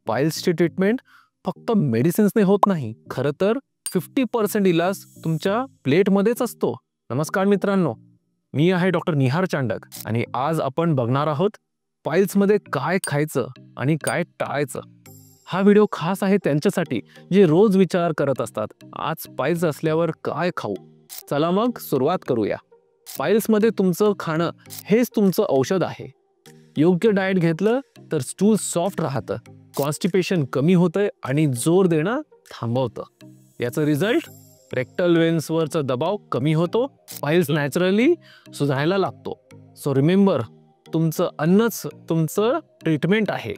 पाईल्सची treatment फक्त मेडिसिन्सने होत नाही, खरं तर 50% इलाज तुमच्या प्लेटमध्येच असतो. नमस्कार मित्रांनो, मी आहे डॉक्टर निहार चांडक आणि आज आपण बघणार आहोत पाईल्समध्ये काय खायचं आणि काय टाळायचं. हा व्हिडिओ खास आहे त्यांच्यासाठी जे रोज विचार करत असतात, आज पाईल्स असल्यावर काय खाऊ. चला मग सुरुवात करूया. पाईल्समध्ये तुमचं खाणं हेच तुमचं औषध आहे. योग्य डाएट घेतलं तर स्टूल सॉफ्ट राहतं, कॉन्स्टिपेशन कमी होतंय आणि जोर देणं थांबवतं. याचा रिझल्ट रेक्टल वेन्सवरचा दबाव कमी होतो, पाईल्स नॅचरली सुधारायला लागतो. सो रिमेंबर, तुमचं अन्नच तुमचं ट्रीटमेंट आहे.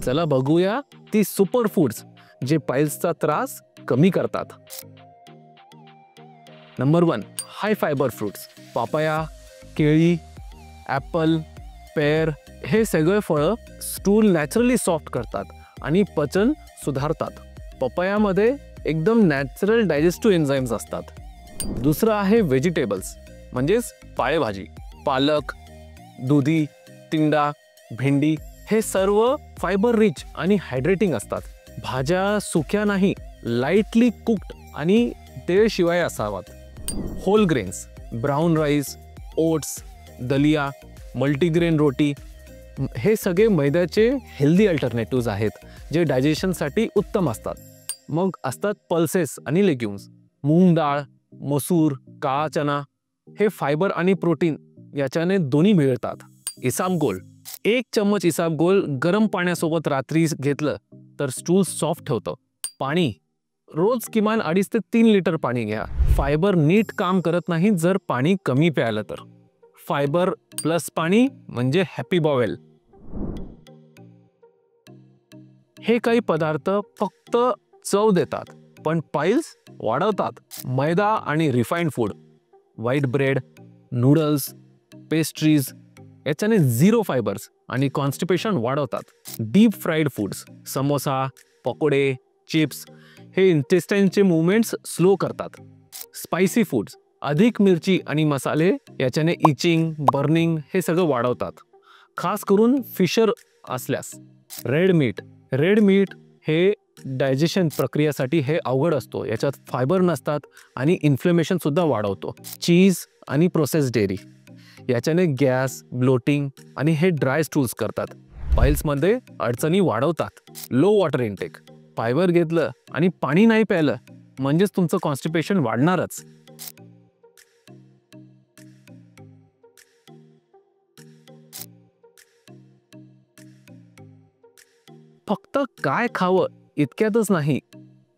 चला बघूया ती सुपर फूड्स जे पाईल्सचा त्रास कमी करतात. Number 1, high fibre fruits. Papaya, केळी, ॲपल, पेर हे सगळे फळं स्टूल नॅचरली सॉफ्ट करतात आणि पचन सुधारतात. पपयामध्ये एकदम नॅचरल डायजेस्टिव्ह एन्झाईम्स असतात. दुसरं आहे व्हेजिटेबल्स म्हणजेच पालेभाजी. पालक, दुधी, तिंडा, भेंडी हे सर्व फायबर रिच आणि हायड्रेटिंग असतात. भाज्या सुक्या नाही, लाईटली कुक्ड आणि तेलशिवाय असावात. Whole grains, brown rice, oats, दलिया, मल्टीग्रेन रोटी हे सगळे मैद्याचे हेल्दी अल्टरनेटिव्ज आहेत जे डायजेशनसाठी उत्तम असतात. मग असतात पल्सेस आणि लेग्युम्स. मूग डाळ, मसूर, काळा चना हे फायबर आणि प्रोटीन याच्याने दोन्ही मिळतात. इसाबगोल, 1 चम्मच इसाबगोल गरम पाण्यासोबत रात्री घेतलं तर स्टूल सॉफ्ट ठेवतं. पाणी, रोज किमान 2.5 ते 3 लिटर पाणी घ्या. फायबर नीट काम करत नाही जर पाणी कमी प्यायलं तर. फायबर प्लस पाणी म्हणजे हॅपी बॉवेल. हे काही पदार्थ फक्त चव देतात पण पाईल्स वाढवतात. मैदा आणि refined food, white bread, noodles, pastries याच्याने 0 फायबर्स आणि कॉन्स्टिपेशन वाढवतात. डीप फ्राईड फूड्स, समोसा, पकोडे, चिप्स हे इंटेस्टाईनचे मूवमेंट्स स्लो करतात. स्पायसी फूड्स, अधिक मिरची आणि मसाले याच्याने इचिंग, बर्निंग हे सगळं वाढवतात, खास करून फिशर असल्यास. रेड मीट हे डायजेशन प्रक्रियेसाठी हे अवघड असतो, याच्यात फायबर नसतात आणि इन्फ्लेमेशन सुद्धा वाढवतो. चीज आणि प्रोसेस्ड डेअरी याच्याने गॅस, ब्लोटिंग आणि हे ड्राय स्टूल्स करतात, पाईल्समध्ये अडचणी वाढवतात. लो वॉटर इनटेक, फायबर घेतलं आणि पाणी नाही प्यायलं म्हणजेच तुमचं कॉन्स्टिपेशन वाढणारच. फक्त काय खावं इतक्यातच नाही,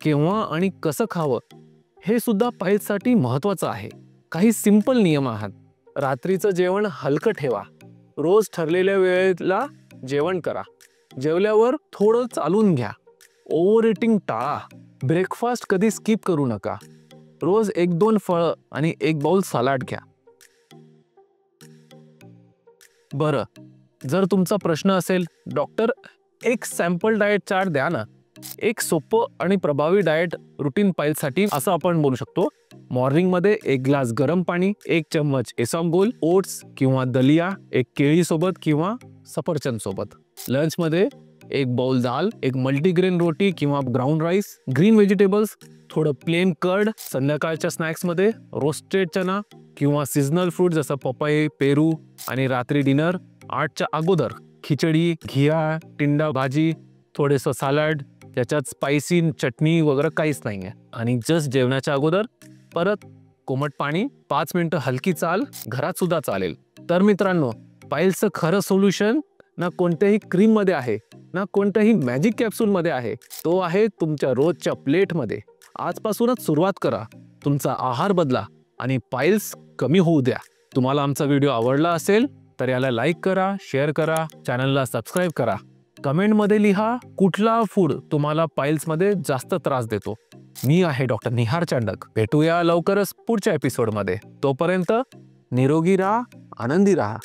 केव्हा आणि कसं खावं हे सुद्धा पाईल्ससाठी महत्त्वाचं आहे. काही सिंपल नियम आहेत. रात्रीचं जेवण हलकं ठेवा. रोज ठरलेल्या वेळेला जेवण करा. जेवल्यावर थोडं चालून घ्या. ओव्हर ईटिंग टाळा. ब्रेकफास्ट कधी स्किप करू नका. रोज 1-2 फळं आणि 1 बाउल सलाड घ्या. बरं, जर तुमचा प्रश्न असेल, डॉक्टर एक सॅम्पल डाएट चार्ट द्या ना. एक सोपं आणि प्रभावी डाएट रुटीन पाईल्ससाठी असं आपण बोलू शकतो. मॉर्निंगमध्ये 1 ग्लास गरम पाणी, 1 चम्मच इसाबगोल, ओट्स किंवा दलिया, 1 केळी सोबत किंवा सफरचंद सोबत. लंचमध्ये 1 बाउल दाल, 1 मल्टीग्रेन रोटी किंवा ब्राऊन राईस, ग्रीन व्हेजिटेबल्स, थोडं प्लेन कर्ड. संध्याकाळच्या स्नॅक्समध्ये रोस्टेड चना किंवा सीझनल फ्रूट जसं पपई, पेरू. आणि रात्री डिनर 8च्या अगोदर खिचडी, घिया, टिंडा भाजी, थोडेसं सॅलड, त्याच्यात स्पायसी चटणी वगैरे काहीच नाही आहे. आणि जस्ट जेवणाच्या अगोदर परत कोमट पाणी, 5 मिनिटं हलकी चाल घरात सुद्धा चालेल. तर मित्रांनो, पाईल्सचं खरं सोल्युशन ना कोणत्याही क्रीममध्ये आहे ना कोणत्याही मॅजिक कॅप्सूलमध्ये आहे. तो आहे तुमच्या रोजच्या प्लेटमध्ये. आजपासूनच सुरुवात करा. तुमचा आहार बदला आणि पाईल्स कमी होऊ द्या. तुम्हाला आमचा व्हिडिओ आवडला असेल तर याला लाईक करा, शेअर करा, चॅनलला सबस्क्राईब करा. कमेंटमध्ये लिहा कुठला फूड तुम्हाला पाईल्समध्ये जास्त त्रास देतो. मी आहे डॉक्टर निहार चांडक. भेटूया लवकरच पुढच्या एपिसोडमध्ये. तोपर्यंत निरोगी राहा, आनंदी राहा.